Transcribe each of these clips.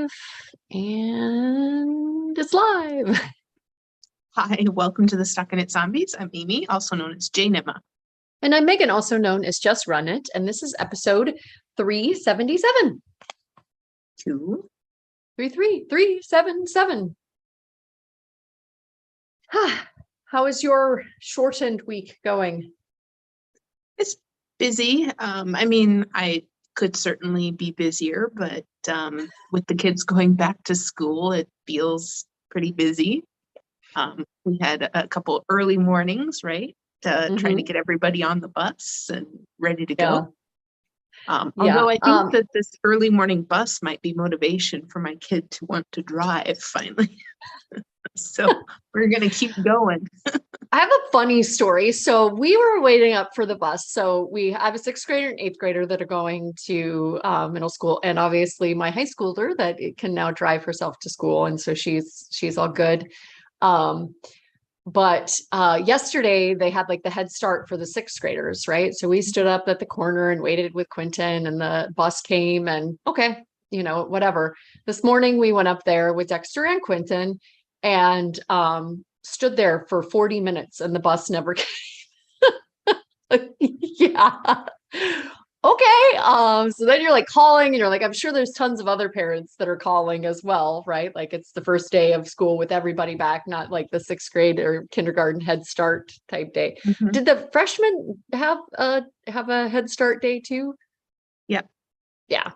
live, and it's live. Hi, welcome to the StockinetteZombies. I'm Amy, also known as J-Nima. And I'm Megan, also known as Just Run It, and this is episode 377. 377. How is your shortened week going? It's busy. I could certainly be busier, but with the kids going back to school, it feels pretty busy. We had a couple early mornings, right? Trying to get everybody on the bus and ready to go. Although I think that this early morning bus might be motivation for my kid to want to drive finally. So we're going to keep going. I have a funny story. So we were waiting up for the bus. So I have a 6th grader and 8th grader that are going to middle school, and obviously my high schooler that can now drive herself to school. And so she's all good. But yesterday they had like the head start for the 6th graders, right? So we stood up at the corner and waited with Quentin, and the bus came, and okay, whatever. This morning we went up there with Dexter and Quentin and stood there for 40 minutes and the bus never came. Yeah. Okay. So then you're like calling, and you're like, I'm sure there's tons of other parents that are calling as well, right? Like it's the first day of school with everybody back, not like the 6th grade or kindergarten head start type day. Did the freshmen have a head start day too? Yeah.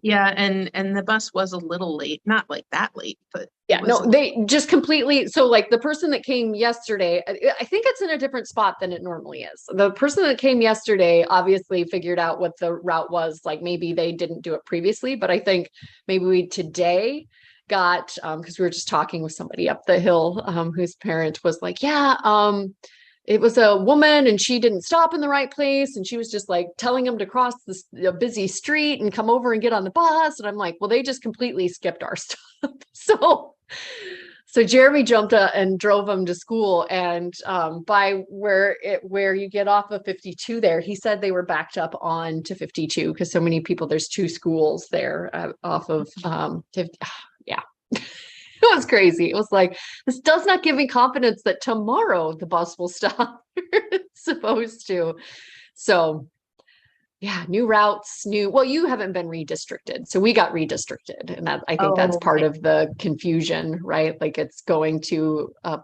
And the bus was a little late, not like that late, but yeah, no, they just completely. So like the person that came yesterday, I think it's in a different spot than it normally is. The person that came yesterday obviously figured out what the route was. Like maybe they didn't do it previously, but I think maybe we today got, because we were just talking with somebody up the hill whose parent was like, it was a woman and she didn't stop in the right place. And she was just like telling them to cross this busy street and come over and get on the bus. And I'm like, well, they just completely skipped our stuff. So Jeremy jumped and drove him to school. And by where you get off of 52 there, he said they were backed up on to 52 because so many people, there's 2 schools there off of 50. Yeah. It was crazy. It was like, this does not give me confidence that tomorrow the bus will stop. It's supposed to. So yeah, new routes, well, you haven't been redistricted. So we got redistricted. And I think that's part of the confusion, right? Like it's going to a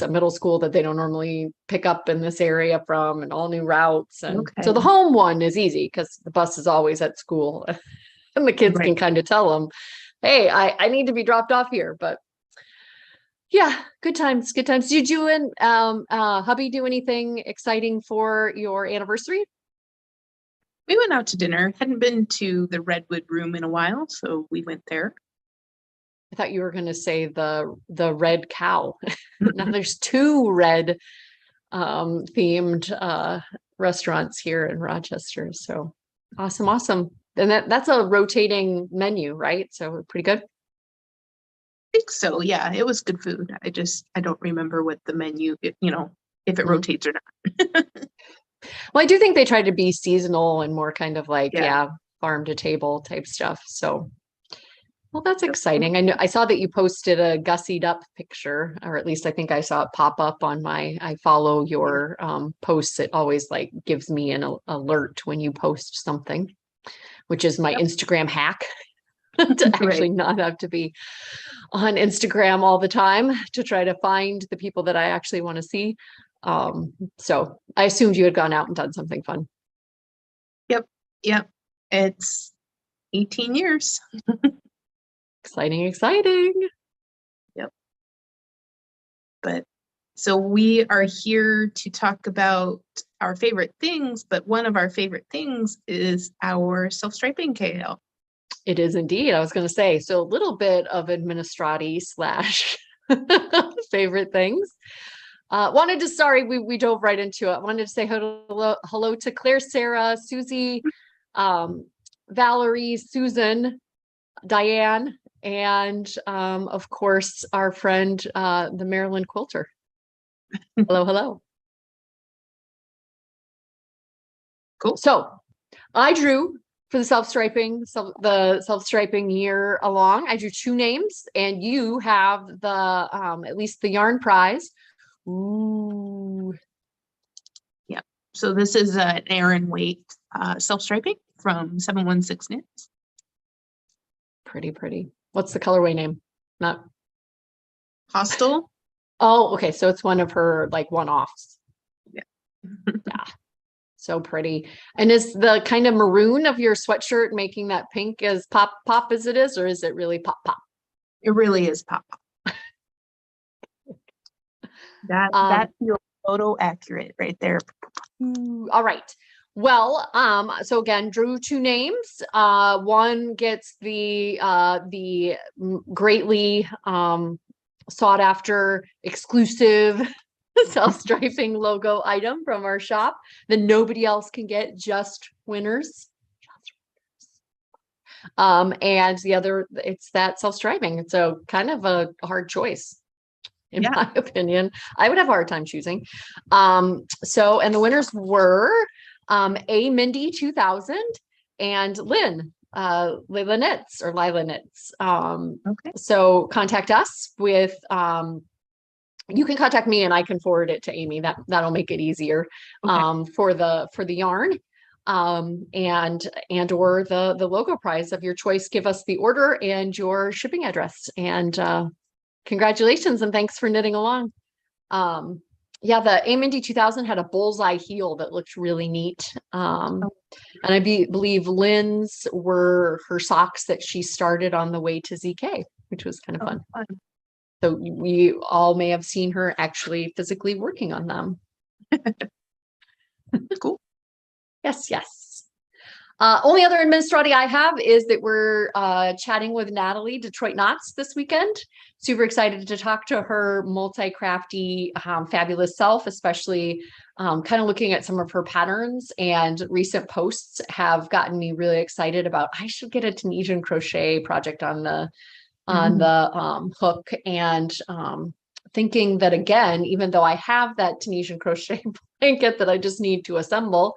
middle school that they don't normally pick up in this area from, and all new routes. And so the home one is easy because the bus is always at school and the kids can kind of tell them, hey, I need to be dropped off here. But yeah, good times. Did you and hubby do anything exciting for your anniversary? We went out to dinner. Hadn't been to the Redwood Room in a while, so we went there. I thought you were going to say the Red Cow. Now there's 2 red themed restaurants here in Rochester. So awesome. And that's a rotating menu, right? So pretty good. I think so. Yeah, it was good food. I don't remember what the menu, if it rotates or not. Well, I do think they tried to be seasonal and more kind of like, farm to table type stuff. So, well, that's exciting. I saw that you posted a gussied up picture, or at least I think I saw it pop up on I follow your posts. It always like gives me an alert when you post something, which is my Instagram hack to actually not have to be on Instagram all the time to try to find the people that I actually want to see. So I assumed you had gone out and done something fun. Yep. It's 18 years. Exciting. Yep. But so we are here to talk about our favorite things, but one of our favorite things is our self-striping KL. It is indeed. I was going to say, so a little bit of administrati / favorite things. We dove right into it. Wanted to say hello to Claire, Sarah, Susie, Valerie, Susan, Diane, and of course our friend, the Maryland Quilter. Hello. Cool. So I drew for the self-striping, the self-striping year along. I drew 2 names, and you have the at least the yarn prize. Ooh. Yep. So this is an Aran weight self-striping from 716 Knits. Pretty. What's the colorway name? Not Hostel. Oh, okay. So it's one of her like one-offs. Yeah. Yeah. So pretty. And is the kind of maroon of your sweatshirt making that pink as pop as it is, or is it really pop? It really is pop. That feels photo accurate right there. All right. Well, so again, drew 2 names. One gets the greatly sought after exclusive self-striping logo item from our shop that nobody else can get, just winners. And the other, it's that self-striping. So kind of a hard choice, in my opinion. I would have a hard time choosing. And the winners were A Mindy 2000 and Lynn, Lila Knits or Lila Knits. Okay. So contact us with, you can contact me and I can forward it to Amy. That'll make it easier for the yarn. And or the logo prize of your choice. Give us the order and your shipping address, and congratulations and thanks for knitting along. Yeah, the A Mindy 2000 had a bullseye heel that looked really neat. And I believe Lynn's were her socks that she started on the way to ZK, which was kind of fun. So we all may have seen her actually physically working on them. Cool. Yes. Only other administrative I have is that we're chatting with Natalie, Detroit Knots, this weekend. Super excited to talk to her multi-crafty, fabulous self, especially kind of looking at some of her patterns, and recent posts have gotten me really excited about, I should get a Tunisian crochet project on the hook, and thinking that, again, even though I have that Tunisian crochet blanket that I just need to assemble,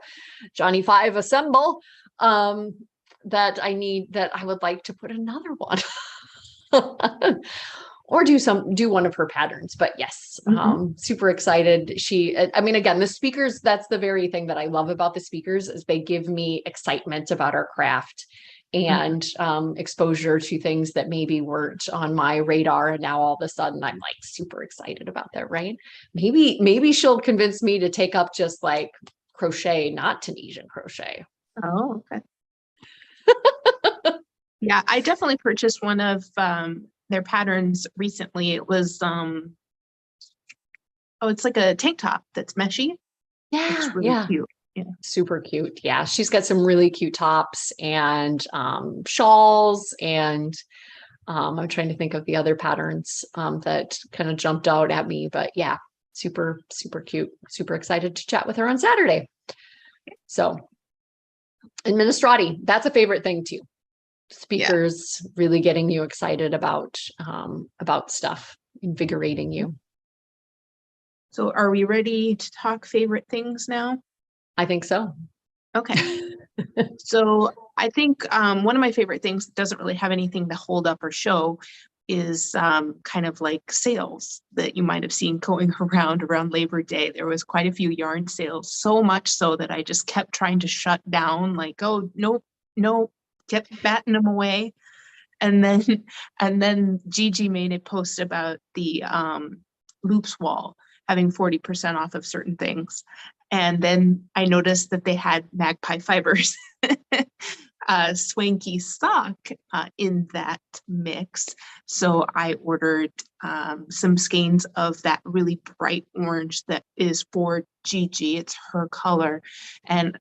Johnny 5 assemble, that I would like to put another one or do one of her patterns. But yes, super excited. I mean, again, the speakers, that's the very thing that I love about the speakers, is they give me excitement about our craft and exposure to things that maybe weren't on my radar. And now all of a sudden I'm like super excited about that, right? Maybe she'll convince me to take up just like crochet, not Tunisian crochet. Oh, okay. Yeah, I definitely purchased one of their patterns recently. It was it's like a tank top that's meshy. Yeah, it's really cute. Yeah. Super cute. Yeah, she's got some really cute tops and shawls, and I'm trying to think of the other patterns that kind of jumped out at me, but yeah, super cute. Super excited to chat with her on Saturday. So administrati, that's a favorite thing too. Speakers really getting you excited about stuff, invigorating you. So are we ready to talk favorite things now? I think so. Okay. So I think one of my favorite things that doesn't really have anything to hold up or show is kind of like sales that you might have seen going around Labor Day. There was quite a few yarn sales, so much so that I just kept trying to shut down, like, oh, no, kept batting them away. And then Gigi made a post about the Loops wall having 40% off of certain things. And then I noticed that they had Magpie Fibers swanky sock in that mix. So I ordered some skeins of that really bright orange that is for Gigi. It's her color. And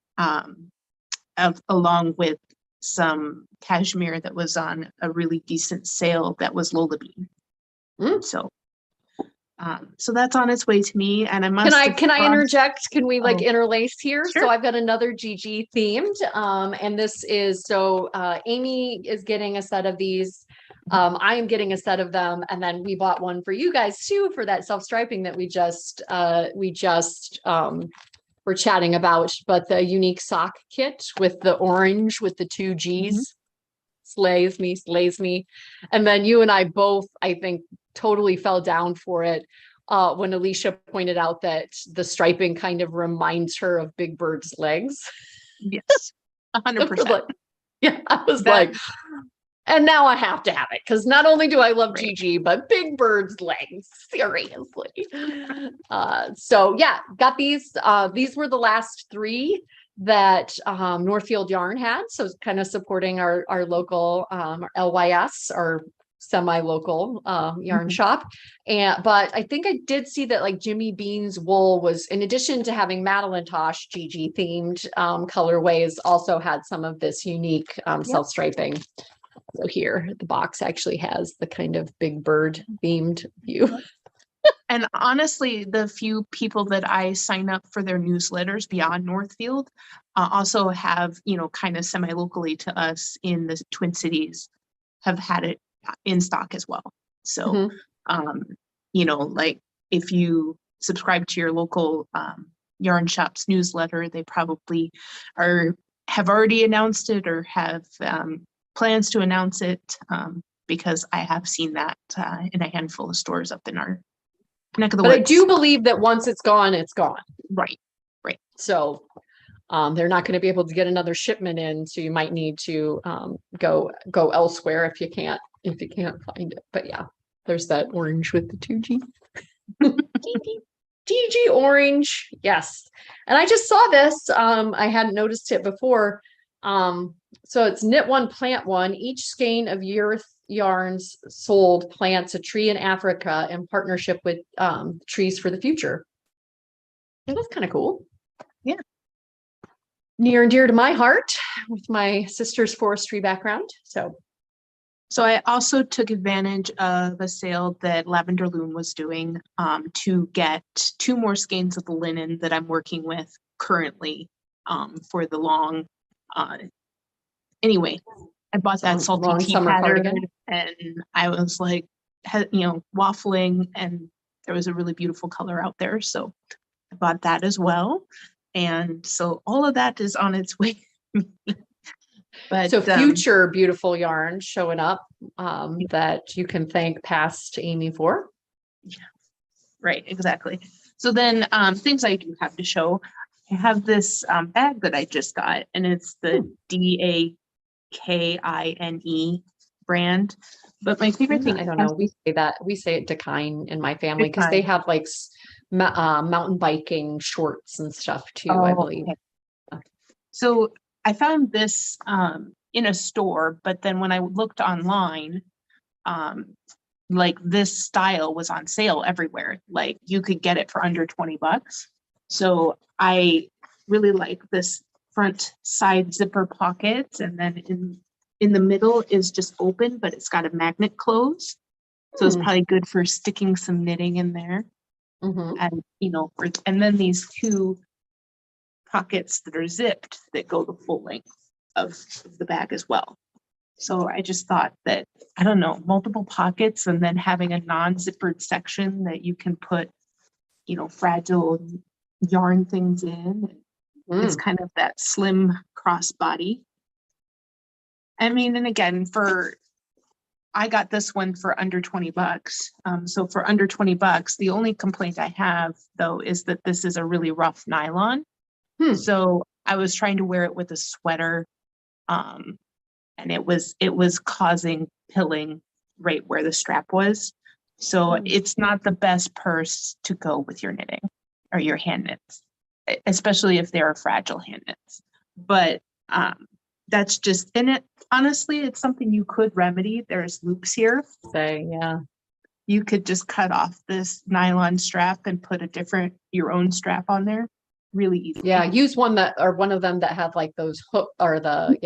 along with some cashmere that was on a really decent sale that was Lola Bean. So that's on its way to me, and I must. Can I interject? Can we interlace here? Sure. So I've got another Gigi themed, and this is Amy is getting a set of these. I am getting a set of them, and then we bought one for you guys too for that self-striping that we just were chatting about, but the unique sock kit with the orange with the two G's slays me. And then you and I both, I think, totally fell down for it when Alicia pointed out that the striping kind of reminds her of Big Bird's legs. Yes, 100%. Yeah, I was like, and now I have to have it because not only do I love Gigi, but Big Bird's legs, seriously. So yeah, got these. These were the last 3 that Northfield Yarn had. So kind of supporting our local LYS, our semi-local yarn shop. But I think I did see that like Jimmy Bean's wool was, in addition to having Madeline Tosh Gigi themed colorways, also had some of this unique self-striping. So here, the box actually has the kind of Big Bird themed view. And honestly, the few people that I sign up for their newsletters beyond Northfield also have, you know, kind of semi-locally to us in the Twin Cities have had it in stock as well. So, you know, like if you subscribe to your local yarn shop's newsletter, they probably have already announced it or have plans to announce it, because I have seen that in a handful of stores up in our neck of the woods. But I do believe that once it's gone, it's gone. Right. So they're not going to be able to get another shipment in. So you might need to go elsewhere if you can't find it. But yeah, there's that orange with the 2G. GG orange. Yes. And I just saw this. I hadn't noticed it before. So it's knit one, plant one. Each skein of yarns sold plants a tree in Africa in partnership with Trees for the Future. And that's kind of cool. Yeah. Near and dear to my heart with my sister's forestry background. So I also took advantage of a sale that Lavender Loom was doing to get 2 more skeins of the linen that I'm working with currently for the long. Anyway, I bought that salty tea pattern and I was like, you know, waffling, and there was a really beautiful color out there. So I bought that as well. And so all of that is on its way. But so future beautiful yarn showing up that you can thank past Amy for. Yeah, right, exactly. So then things I do have to show. I have this bag that I just got, and it's the DAKINE brand. But my favorite thing, I don't know, we say it Dakine in my family because they have like mountain biking shorts and stuff too, I believe. Okay. So I found this in a store, but then when I looked online, like this style was on sale everywhere. Like you could get it for under $20. So I really like this front side zipper pocket, and then in the middle is just open, but it's got a magnet close. So it's probably good for sticking some knitting in there. And you know, and then these 2 pockets that are zipped that go the full length of the bag as well. So I just thought that, I don't know, multiple pockets and then having a non-zippered section that you can put, you know, fragile yarn things in. It's kind of that slim crossbody. I mean, and again, I got this one for under $20. So for under $20, the only complaint I have though is that this is a really rough nylon. So I was trying to wear it with a sweater, and it was causing pilling right where the strap was. So it's not the best purse to go with your knitting or your hand knits, especially if they're fragile hand knits. But that's just, and it honestly, it's something you could remedy. There's loops here. Yeah. You could just cut off this nylon strap and put your own strap on there. Really easy. Yeah, use one of them that have like those hook or the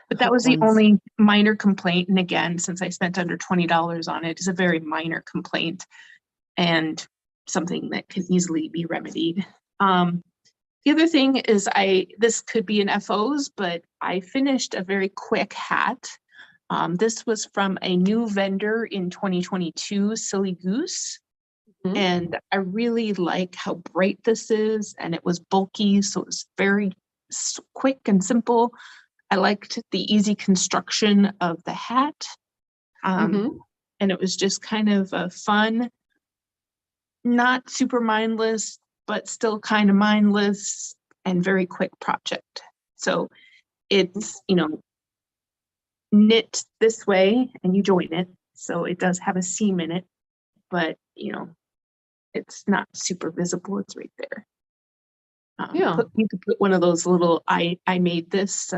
But that was the only minor complaint. And again, since I spent under $20 on it, it's a very minor complaint and something that can easily be remedied. The other thing is this could be an FO's, but I finished a very quick hat. This was from a new vendor in 2022, Silly Goose. Mhm. And I really like how bright this is, and it was bulky, so it was very quick and simple. I liked the easy construction of the hat. Mhm. And it was just kind of a fun, not super mindless, but still kind of mindless and very quick project. So it's, knit this way and you join it. So it does have a seam in it, but it's not super visible. It's right there. Yeah. You could put one of those little I made this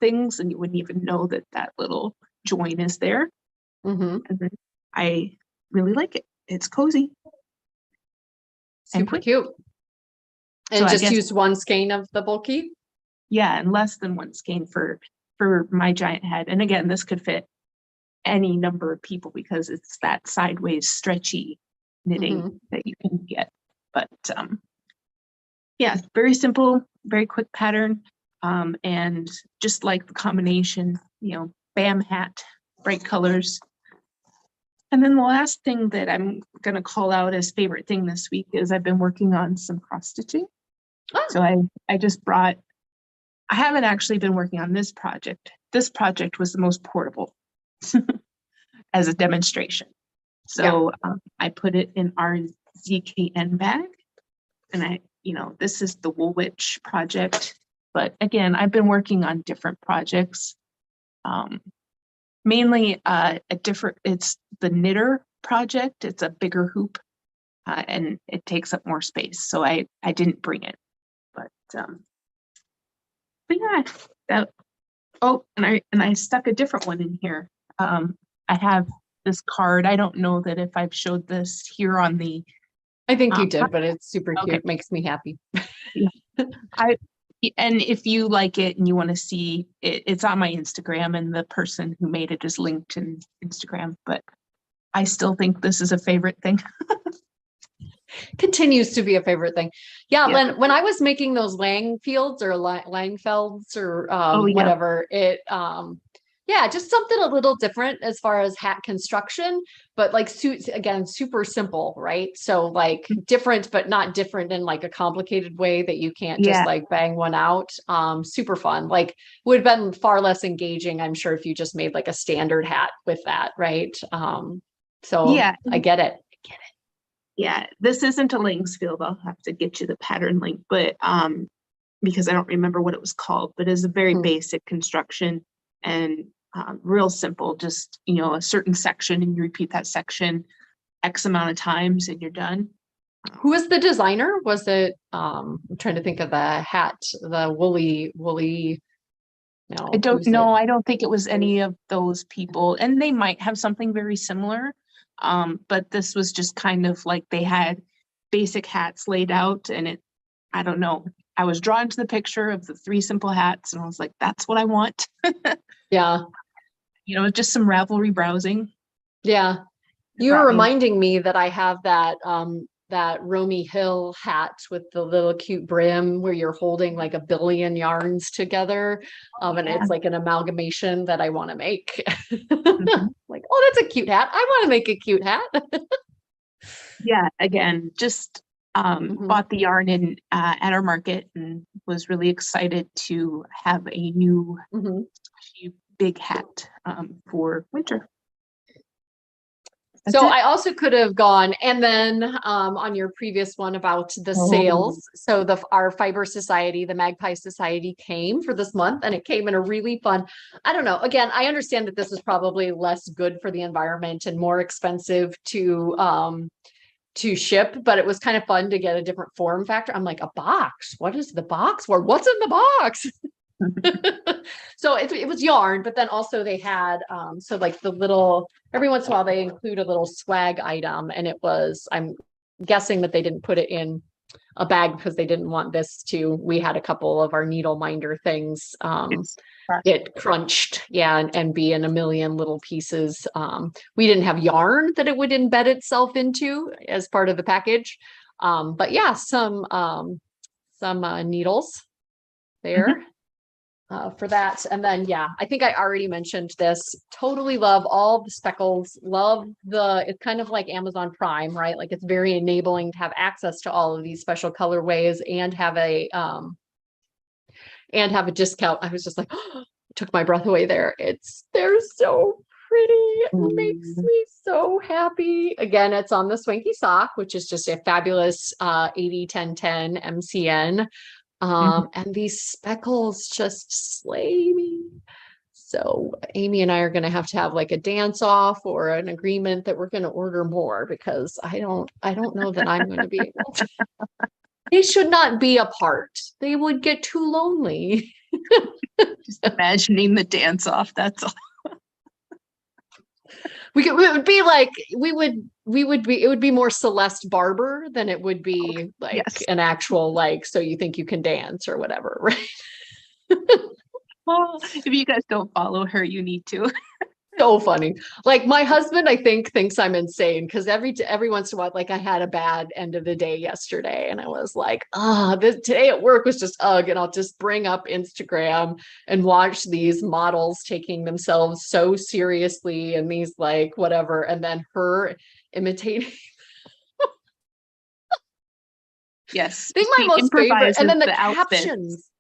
things, and you wouldn't even know that that little join is there. Mhm. And then I really like it. It's cozy and Super quick. cute. So And I just guess, used one skein of the bulky. yeah, and less than one skein for my giant head. And again, this could fit any number of people because it's that sideways stretchy knitting Mhm. that you can get. But yeah, very simple, very quick pattern. And just like the combination, BAM hat, bright colors. And then the last thing that I'm going to call out as favorite thing this week is I've been working on some cross stitching. Oh, So I just brought, I haven't actually been working on this project. This project was the most portable as a demonstration. So I put it in our ZKN bag, and this is the Woolwich project. But again, I've been working on different projects. Mainly it's the knitter project. It's a bigger hoop, and it takes up more space. So I didn't bring it, but yeah, that, oh, and I stuck a different one in here. I have this card. I don't know that if I've showed this here on the, I think you did, but it's super okay. cute. Makes me happy. Yeah. And if you like it and you want to see it, it's on my Instagram, and the person who made it is linked in Instagram, but I still think this is a favorite thing. Continues to be a favorite thing. Yeah, Yeah. when I was making those Langfields or Langfelds or Oh yeah. whatever, it yeah, just something a little different as far as hat construction, but like suits again, super simple, right? So like different, but not different in like a complicated way that you can't just Yeah. like bang one out. Super fun. Like would have been far less engaging, I'm sure, if you just made like a standard hat with that, right? So Yeah. I get it. Yeah. This isn't a Langsfield. I'll have to get you the pattern link, but because I don't remember what it was called, but it's a very Hmm. basic construction and real simple. Just a certain section, and you repeat that section X amount of times, and you're done. Who was the designer? Was it I'm trying to think of the hat, the woolly, I no, don't who's it? know. I don't think it was any of those people, and they might have something very similar. But this was just kind of like they had basic hats laid out, and I don't know. I was drawn to the picture of the three simple hats, and I was like, that's what I want. Yeah. Just some Ravelry browsing. Yeah. It You're brought me. reminding me that I have that Romy Hill hat with the little cute brim where you're holding like a billion yarns together. And Yeah. it's like an amalgamation that I want to make. Mhm. Like, oh, that's a cute hat. I want to make a cute hat. Yeah. Again, just Mhm. bought the yarn in at our market and was really excited to have a new Mhm. big hat for winter. That's So it. I also could have gone, and then on your previous one about the Oh, sales. So our fiber society, the Magpie Society, came for this month, and it came in a really fun. I don't know. Again, I understand that this is probably less good for the environment and more expensive to ship, but it was kind of fun to get a different form factor. I'm like, a box. What is the box for? What's in the box? So it was yarn, but then also they had so like the little every once in a while they include a little swag item, and it was I'm guessing that they didn't put it in a bag because they didn't want this to we had a couple of our needle minder things it's get crunched, yeah, and be in a million little pieces. We didn't have yarn that it would embed itself into as part of the package, but yeah, some needles Mhm. there. for that. And then, yeah, I think I already mentioned this. Totally love all the speckles. Love it's kind of like Amazon Prime, right? Like it's very enabling to have access to all of these special colorways and have a discount. I was just like, took my breath away there. They're so pretty. It makes me so happy. Again, it's on the Swanky Sock, which is just a fabulous 80-10-10 MCN. And these speckles just slay me. So Amy and I are going to have like a dance off or an agreement that we're going to order more, because I don't know that I'm going to be able to. They should not be apart. They would get too lonely. Just imagining the dance off. That's all. It would be more Celeste Barber than it would be like an actual, like, so you think you can dance or whatever, right? Well, if you guys don't follow her, you need to. So funny. Like my husband, I think, thinks I'm insane, because every once in a while, like I had a bad end of the day yesterday and I was like, today at work was just ugh. And I'll just bring up Instagram and watch these models taking themselves so seriously and these like whatever. And then her imitating. Yes. I think my most favorite. And then the captions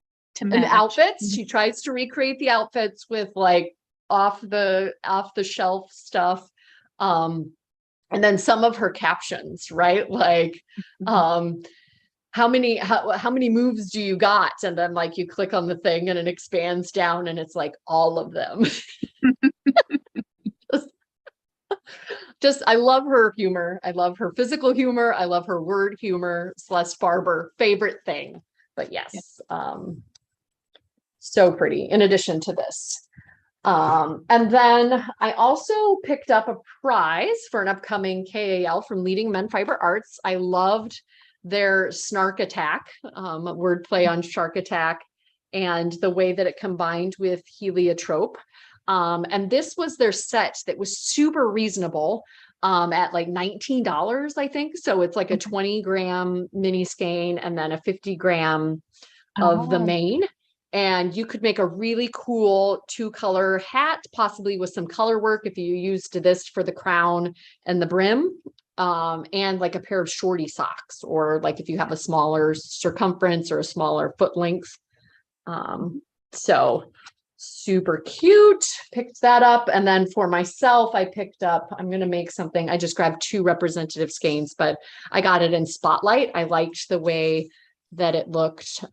and the outfits. She tries to recreate the outfits with like off the shelf stuff, and then some of her captions, right, like how many moves do you got, and then like you click on the thing and it expands down and it's like all of them. just I love her humor. I love her physical humor. I love her word humor. Celeste Barber, favorite thing. But yes, so pretty in addition to this. And then I also picked up a prize for an upcoming KAL from Leading Men Fiber Arts. I loved their Snark Attack, wordplay on Shark Attack, and the way that it combined with heliotrope. And this was their set that was super reasonable, at like $19, I think. So it's like a 20-gram mini skein and then a 50-gram of the main. And you could make a really cool 2-color hat, possibly with some color work if you used this for the crown and the brim, and like a pair of shorty socks, or like if you have a smaller circumference or a smaller foot length. So super cute. Picked that up. And then for myself, I'm going to make something. I just grabbed 2 representative skeins, but I got it in Spotlight. I liked the way that it looked,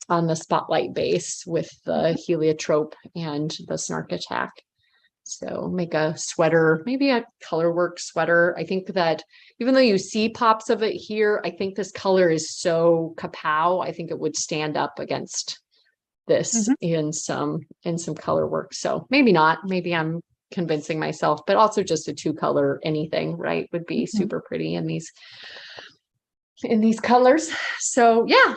on the Spotlight base with the heliotrope and the Snark Attack. So make a sweater, maybe a color work sweater. I think that even though you see pops of it here, I think this color is so kapow. I think it would stand up against this in some color work. So maybe not, maybe I'm convincing myself, but also just a 2-color anything, right, would be super pretty in these colors. So yeah,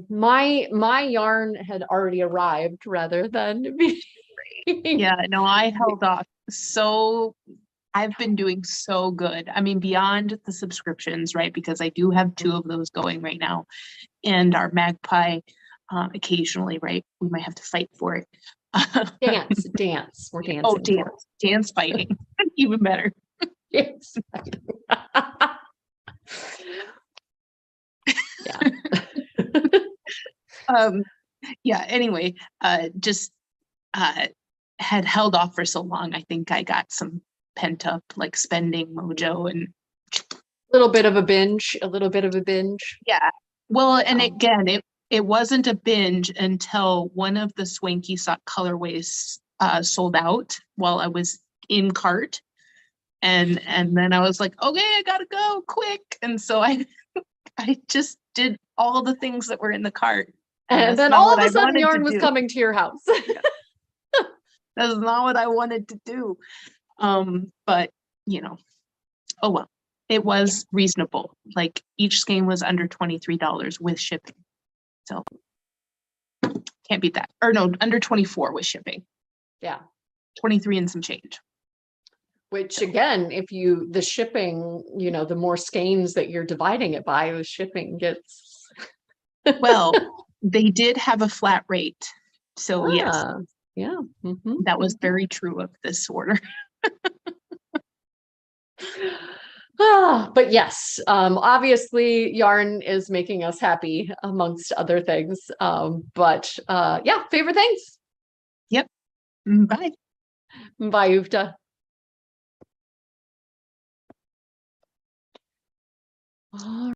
my yarn had already arrived rather than me. Yeah, no, I held off. So I've been doing so good. I mean, beyond the subscriptions, right? Because I do have 2 of those going right now, and our Magpie, occasionally, right? We might have to fight for it. Dance. We're dancing. Oh, dance fighting, even better. Yes. Yeah. Anyway, just had held off for so long. I think I got some pent up like spending mojo and a little bit of a binge. Yeah. Well, and again, it wasn't a binge until one of the Swanky Sock colorways sold out while I was in cart. And then I was like, okay, I gotta go quick. And so I just did all the things that were in the cart. And then all of a sudden yarn was coming to your house. That's not what I wanted to do. But oh well, it was reasonable. Like each skein was under $23 with shipping. So can't beat that. Or no, under 24 with shipping. Yeah. 23 and some change. Which again, if the shipping, the more skeins that you're dividing it by, the shipping gets. Well, they did have a flat rate So yes, Yeah. that was very true of this order. But yes, obviously yarn is making us happy amongst other things. But yeah, favorite things. Yep. Bye. Bye, Ufta. All